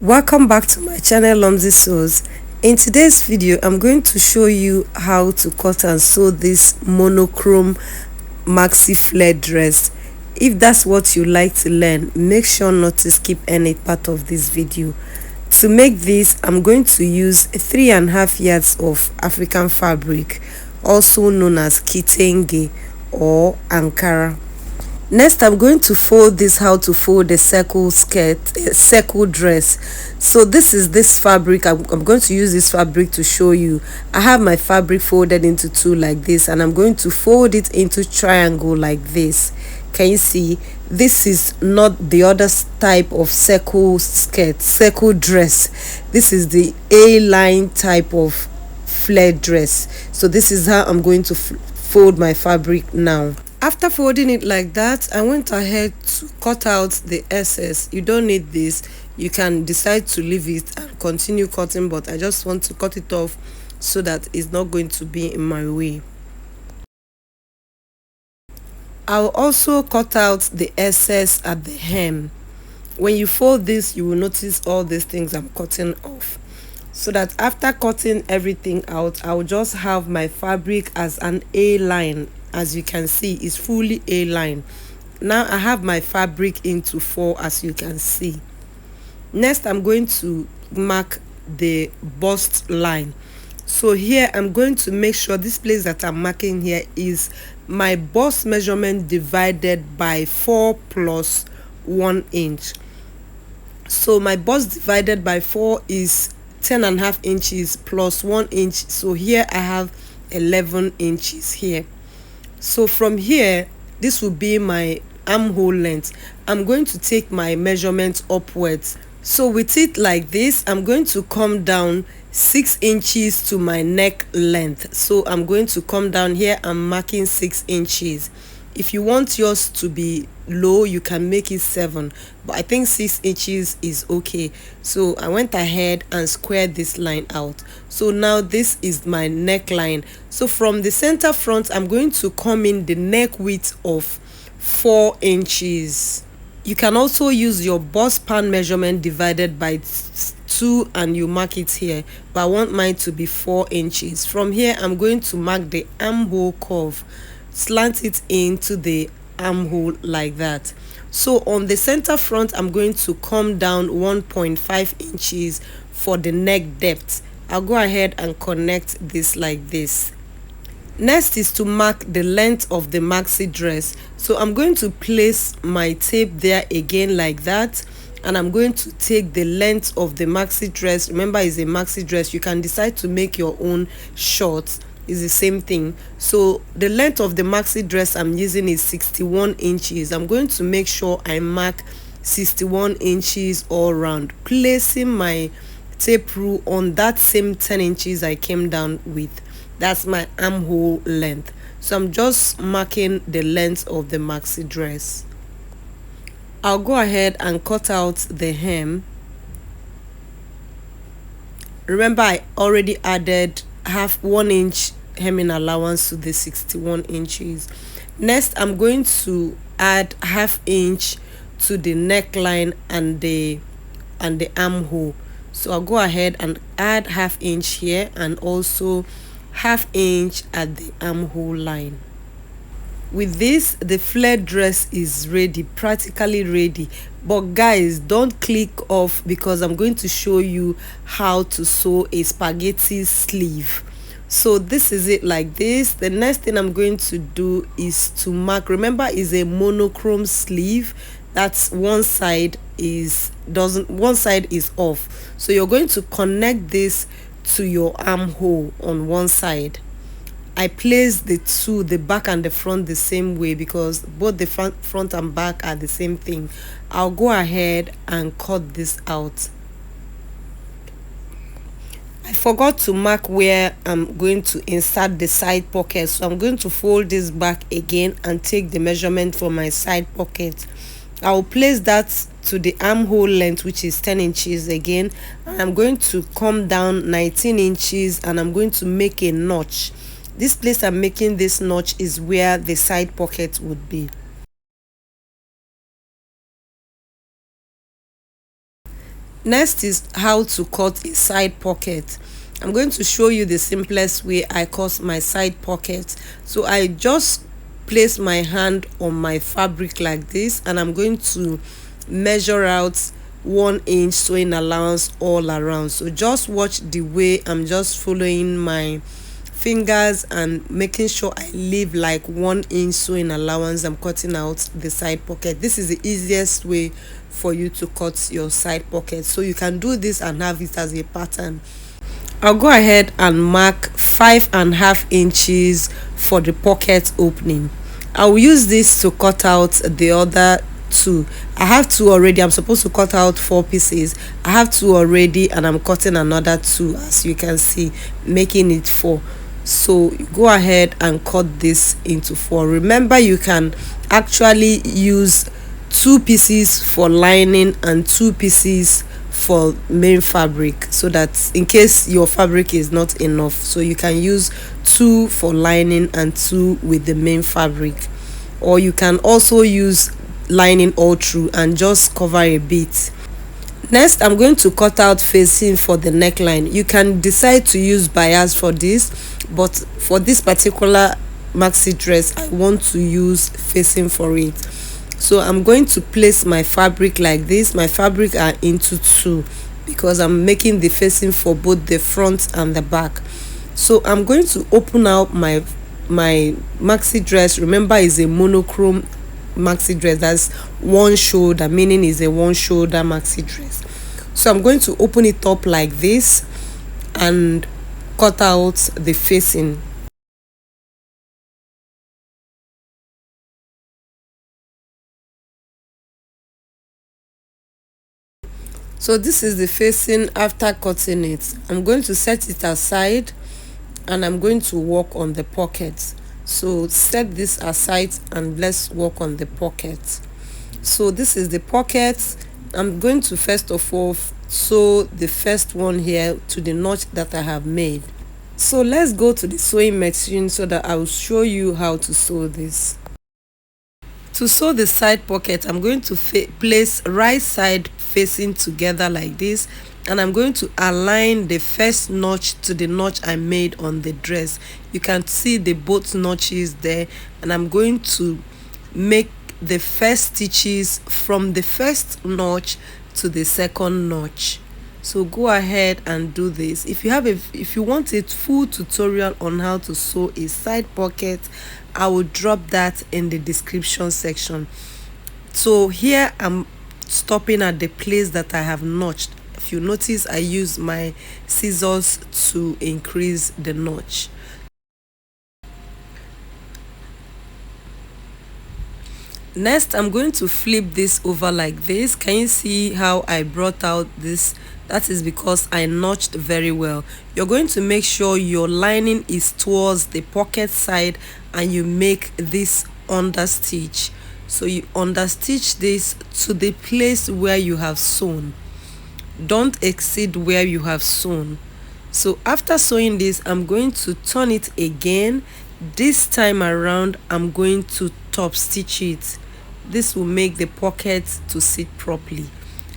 Welcome back to my channel Lomzy Sews. In today's video I'm going to show you how to cut and sew this monochrome maxi flare dress. If that's what you like to learn, make sure not to skip any part of this video. To make this, I'm going to use 3.5 yards of African fabric, also known as kitenge or Ankara. Next, I'm going to fold this, how to fold a circle skirt, a circle dress. So this fabric. I'm going to use this fabric to show you. I have my fabric folded into two like this, and I'm going to fold it into triangle like this. Can you see? This is not the other type of circle skirt, circle dress. This is the A-line type of flare dress. So this is how I'm going to fold my fabric now. After folding it like that, I went ahead to cut out the excess. You don't need this. You can decide to leave it and continue cutting, but I just want to cut it off so that it's not going to be in my way. I'll also cut out the excess at the hem. When you fold this, you will notice all these things I'm cutting off. So that after cutting everything out, I'll just have my fabric as an A-line. As you can see, it's fully A-line. Now I have my fabric into 4, as you can see. Next, I'm going to mark the bust line. So here I'm going to make sure this place that I'm marking here is my bust measurement divided by 4 plus 1 inch. So my bust divided by 4 is 10.5 inches plus 1 inch. So here I have 11 inches here. So from here, this will be my armhole length. I'm going to take my measurement upwards. So with it like this, I'm going to come down 6 inches to my neck length. So I'm going to come down here. I'm marking 6 inches. If you want yours to be low, you can make it 7, but I think 6 inches is okay. So I went ahead and squared this line out. So now this is my neckline. So from the center front, I'm going to come in the neck width of 4 inches. You can also use your bust span measurement divided by 2 and you mark it here, but I want mine to be 4 inches. From here, I'm going to mark the armhole curve, slant it into the armhole like that. So on the center front, I'm going to come down 1.5 inches for the neck depth. I'll go ahead and connect this like this. Next is to mark the length of the maxi dress. So I'm going to place my tape there again like that, and I'm going to take the length of the maxi dress. Remember, it's a maxi dress. You can decide to make your own short. Is the same thing. So the length of the maxi dress I'm using is 61 inches. I'm going to make sure I mark 61 inches all around, placing my tape rule on that same 10 inches I came down with. That's my armhole length. So I'm just marking the length of the maxi dress. I'll go ahead and cut out the hem. Remember, I already added half 1 inch hemming allowance to the 61 inches. Next, I'm going to add ½ inch to the neckline and the armhole. So I'll go ahead and add ½ inch here and also ½ inch at the armhole line. With this, the flare dress is ready, practically ready. But guys, don't click off, because I'm going to show you how to sew a spaghetti sleeve. So this is it like this. The next thing I'm going to do is to mark. Remember, is a monochrome sleeve. That's one side is off. So you're going to connect this to your armhole on one side. I place the back and the front the same way, because both the front and back are the same thing. I'll go ahead and cut this out. I forgot to mark where I'm going to insert the side pocket, so I'm going to fold this back again and take the measurement for my side pocket. I will place that to the armhole length, which is 10 inches again, and I'm going to come down 19 inches and I'm going to make a notch. This place I'm making this notch is where the side pocket would be. Next is how to cut a side pocket. I'm going to show you the simplest way I cut my side pocket. So I just place my hand on my fabric like this, and I'm going to measure out 1 inch sewing allowance all around. So just watch the way I'm just following my fingers and making sure I leave like 1 inch sewing allowance. I'm cutting out the side pocket. This is the easiest way for you to cut your side pocket, so you can do this and have it as a pattern. I'll go ahead and mark 5.5 inches for the pocket opening. I will use this to cut out the other two. I have two already. I'm supposed to cut out 4 pieces. I have two already, and I'm cutting another two, as you can see, making it 4. So go ahead and cut this into 4. Remember, you can actually use 2 pieces for lining and 2 pieces for main fabric, so that in case your fabric is not enough, so you can use 2 for lining and 2 with the main fabric, or you can also use lining all through and just cover a bit. Next, I'm going to cut out facing for the neckline. You can decide to use bias for this, but for this particular maxi dress I want to use facing for it. So I'm going to place my fabric like this. My fabric are into 2 because I'm making the facing for both the front and the back. So I'm going to open out my maxi dress. Remember, is a monochrome maxi dress. That's one shoulder, meaning is a one shoulder maxi dress. So I'm going to open it up like this and cut out the facing. So this is the facing after cutting it. I'm going to set it aside and I'm going to work on the pocket. So set this aside and let's work on the pocket. So this is the pocket. I'm going to first of all sew the first one here to the notch that I have made. So let's go to the sewing machine so that I will show you how to sew this. To sew the side pocket, I'm going to place right side facing together like this, and I'm going to align the first notch to the notch I made on the dress. You can see the both notches there, and I'm going to make the first stitches from the first notch to the second notch. So go ahead and do this. If you want a full tutorial on how to sew a side pocket, I will drop that in the description section. So here I'm stopping at the place that I have notched. If you notice, I use my scissors to increase the notch. Next, I'm going to flip this over like this. Can you see how I brought out this? That is because I notched very well. You're going to make sure your lining is towards the pocket side and you make this under stitch. So you understitch this to the place where you have sewn. Don't exceed where you have sewn. So after sewing this, I'm going to turn it again. This time around, I'm going to top stitch it. This will make the pocket to sit properly.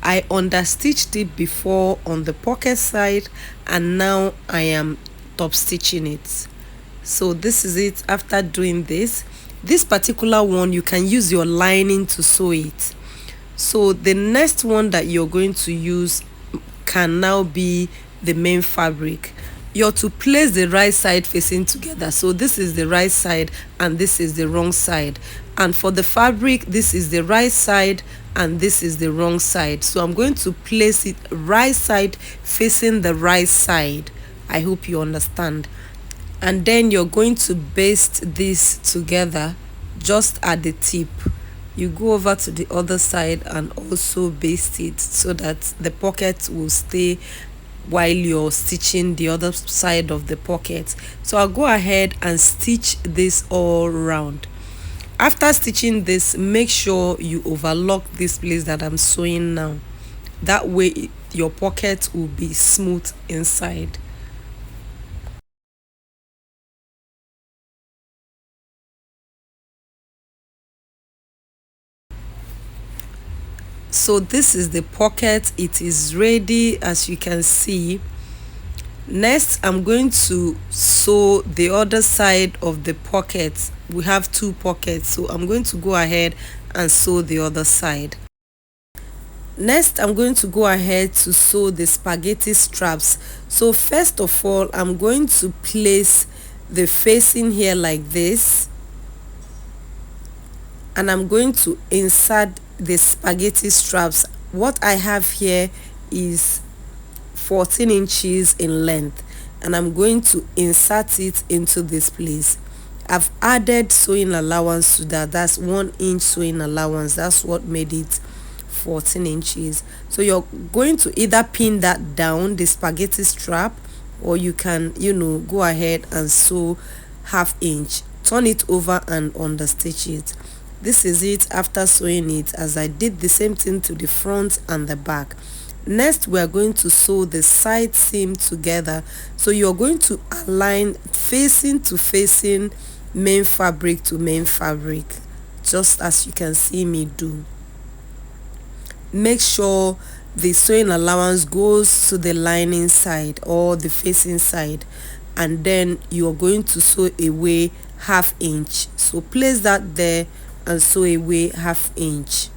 I understitched it before on the pocket side, and now I am top stitching it. So this is it after doing this. This particular one, you can use your lining to sew it. So the next one that you're going to use can now be the main fabric. You're to place the right side facing together. So this is the right side and this is the wrong side. And for the fabric, this is the right side and this is the wrong side. So I'm going to place it right side facing the right side. I hope you understand. And then you're going to baste this together just at the tip. You go over to the other side and also baste it so that the pocket will stay while you're stitching the other side of the pocket. So I'll go ahead and stitch this all around. After stitching this, make sure you overlock this place that I'm sewing now. That way your pocket will be smooth inside. So this is the pocket. It is ready, as you can see. Next, I'm going to sew the other side of the pocket. We have 2 pockets, so I'm going to go ahead and sew the other side. Next, I'm going to go ahead to sew the spaghetti straps. So first of all, I'm going to place the facing here like this, and I'm going to insert the spaghetti straps. What I have here is 14 inches in length, and I'm going to insert it into this place. I've added sewing allowance to that. That's 1 inch sewing allowance. That's what made it 14 inches. So you're going to either pin that down, the spaghetti strap, or you can, go ahead and sew 1/2 inch. Turn it over and understitch it. This is it after sewing it, as I did the same thing to the front and the back. Next, we are going to sew the side seam together. So you're going to align facing to facing, main fabric to main fabric, just as you can see me do. Make sure the sewing allowance goes to the lining side or the facing side, and then you're going to sew away 1/2 inch. So place that there and sew away 1/2 inch.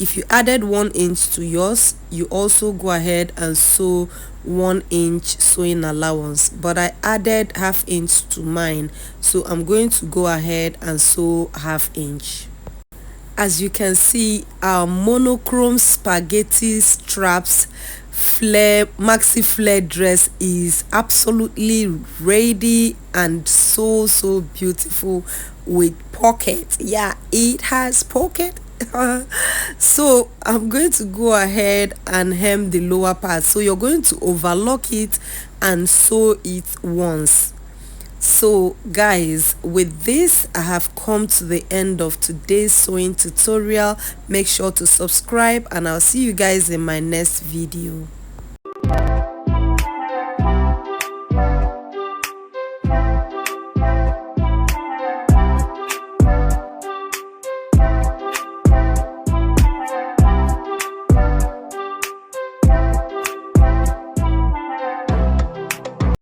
If you added 1 inch to yours, you also go ahead and sew 1 inch sewing allowance, but I added 1/2 inch to mine, so I'm going to go ahead and sew 1/2 inch. As you can see, our monochrome spaghetti straps flare maxi flare dress is absolutely ready and so beautiful with pocket. Yeah, it has pocket. So I'm going to go ahead and hem the lower part. So you're going to overlock it and sew it once. So guys, with this, I have come to the end of today's sewing tutorial. Make sure to subscribe, and I'll see you guys in my next video.